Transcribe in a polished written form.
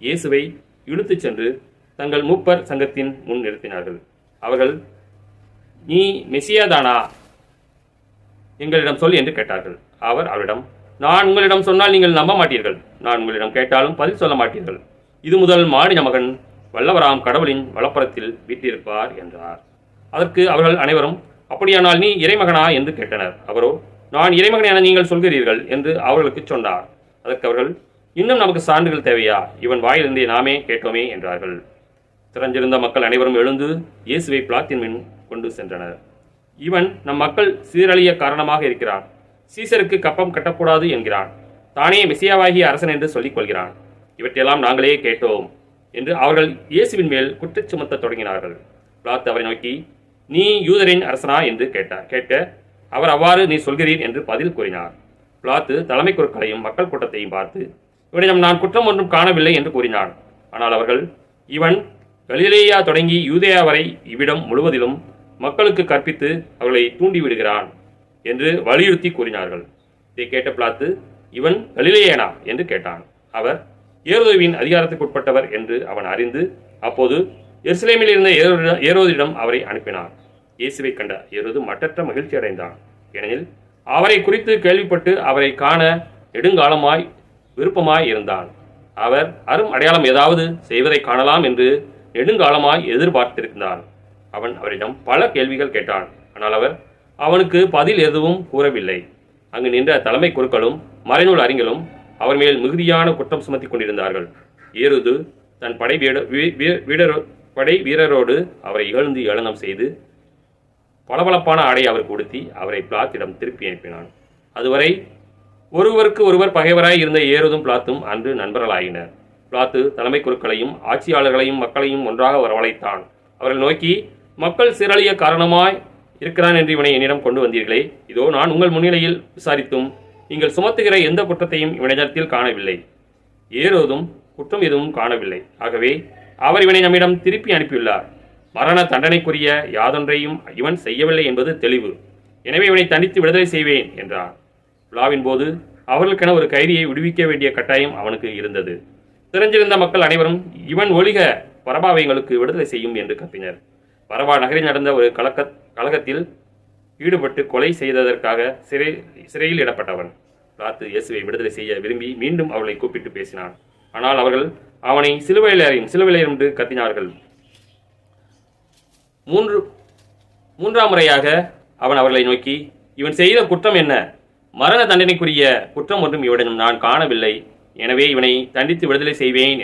இயேசுவை இழுத்துச் சென்று தங்கள் மூப்பர் சங்கத்தின் முன் நிறுத்தினார்கள். அவர்கள், நீ மெசியாதானா, எங்களிடம் சொல் என்று கேட்டார்கள். அவர் அவரிடம், நான் உங்களிடம் சொன்னால் நீங்கள் நம்ப மாட்டீர்கள், நான் உங்களிடம் கேட்டாலும் பதில் சொல்ல மாட்டீர்கள். இது முதல் மானிட மகன் வல்லவராம் கடவுளின் வலப்புறத்தில் வீற்றிருப்பார் என்றார். அதற்கு அவர்கள் அனைவரும், அப்படியானால் நீ இறைமகனா என்று கேட்டனர். அவரோ, நான் இறைமகன் என நீங்கள் சொல்கிறீர்கள் என்று அவர்களுக்கு சொன்னார். அதற்கு அவர்கள், இன்னும் நமக்கு சான்றுகள் தேவையா, இவன் வாயிலிருந்தே நாமே கேட்டோமே என்றார்கள். திரஞ்சிருந்த மக்கள் அனைவரும் எழுந்து இயேசுவை பிலாத்தின் முன் கொண்டு சென்றனர். இவன் நம் மக்கள் சீரழிய காரணமாக இருக்கிறான், சீசருக்கு கப்பம் கட்டக்கூடாது என்கிறான், தானே மெசியாவாகிய அரசன் என்று சொல்லிக் கொள்கிறான். இவற்றையெல்லாம் நாங்களே கேட்டோம் என்று அவர்கள் இயேசுவின் மேல் குற்றச் சுமத்த தொடங்கினார்கள். பிலாத்து அவரை நோக்கி, நீ யூதரின் அரசனா என்று கேட்க அவர், அவ்வாறு நீ சொல்கிறீர் என்று பதில் கூறினார். பிலாத்து தலைமை குருக்களையும் மக்கள் கூட்டத்தையும் பார்த்து, இவனிடம் நான் குற்றம் ஒன்றும் காணவில்லை என்று கூறினான். ஆனால் அவர்கள், இவன் கலிலேயா தொடங்கி யூதேயா வரை இவ்விடம் முழுவதிலும் மக்களுக்கு கற்பித்து அவர்களை தூண்டிவிடுகிறான் என்று வலியுறுத்தி கூறினார்கள். இதை கேட்ட பிலாத்து, இவன் கலிலேயனா என்று கேட்டான். அவர் ஏரோதுவின் அதிகாரத்துக்கு உட்பட்டவர் என்று அவன் அறிந்து அப்போது எருசலேமில் இருந்த ஏரோதிடம் அவரை அனுப்பினார். இயேசுவை கண்ட ஏரோது மட்டற்ற மகிழ்ச்சி அடைந்தான். ஏனெனில் அவரை குறித்து கேள்விப்பட்டு அவரை காண நெடுங்காலமாய் விருப்பமாய் இருந்தான். அவர் அரும் அடையாளம் ஏதாவது செய்வதை காணலாம் என்று நெடுங்காலமாய் எதிர்பார்த்திருந்தான். அவன் அவரிடம் பல கேள்விகள் கேட்டான். ஆனால் அவர் அவனுக்கு பதில் எதுவும் கூறவில்லை. அங்கு நின்ற தலைமை குருக்களும் மறைநூல் அறிஞர்களும் அவர் மேல் மிகுதியான குற்றம் சுமத்தி கொண்டிருந்தார்கள். ஏரோது தன் படை வீரரோடு அவரை இகழ்ந்து ஏளனம் செய்து பளபளப்பான ஆடை அவருக்கு உடுத்தி அவரை பிலாத்திடம் திருப்பி அனுப்பினான். அதுவரை ஒருவருக்கு ஒருவர் பகைவராய் இருந்த ஏரோதும் பிலாத்தும் அன்று நண்பர்களாயினர். பிலாத்து தலைமை குருக்களையும் ஆட்சியாளர்களையும் மக்களையும் ஒன்றாக வரவழைத்தான். அவர்கள் நோக்கி, மக்கள் சீரழிய காரணமாய் இருக்கிறான் என்று இவனை என்னிடம் கொண்டு வந்தீர்களே, இதோ நான் உங்கள் முன்னிலையில் விசாரித்தும் நீங்கள் சுமத்துகிற எந்த குற்றத்தையும் இவனிடத்தில் காணவில்லை. ஏரோதும் குற்றம் எதுவும் காணவில்லை. ஆகவே அவர் இவனை நம்மிடம் திருப்பி அனுப்பியுள்ளார். மரண தண்டனைக்குரிய யாதொன்றையும் இவன் செய்யவில்லை என்பது தெளிவு. எனவே இவனை தண்டித்து விடுதலை செய்வேன் என்றார். விழாவின் போது அவர்களுக்கென ஒரு கைதியை விடுவிக்க வேண்டிய கட்டாயம் அவனுக்கு இருந்தது. திரஞ்சிருந்த மக்கள் அனைவரும், இவன் ஒழிக, பரபாவை எங்களுக்கு விடுதலை செய்யும் என்று கத்தினர். பரபா நகரில் நடந்த ஒரு கலகத்தில் ஈடுபட்டு கொலை செய்ததற்காக சிறையில் இடப்பட்டவன். பிலாத்து இயேசுவை விடுதலை செய்ய விரும்பி மீண்டும் அவர்களை கூப்பிட்டு பேசினான். ஆனால் அவர்கள் அவனை சிலுவையில் என்று கத்தினார்கள். மூன்றாம் முறையாக அவன் அவர்களை நோக்கி, இவன் செய்த குற்றம் என்ன? மரண தண்டனைக்குரிய குற்றம் ஒன்றும் இவனிடம் நான் காணவில்லை. எனவே இவனை தண்டித்து விடுதலை செய்வேன்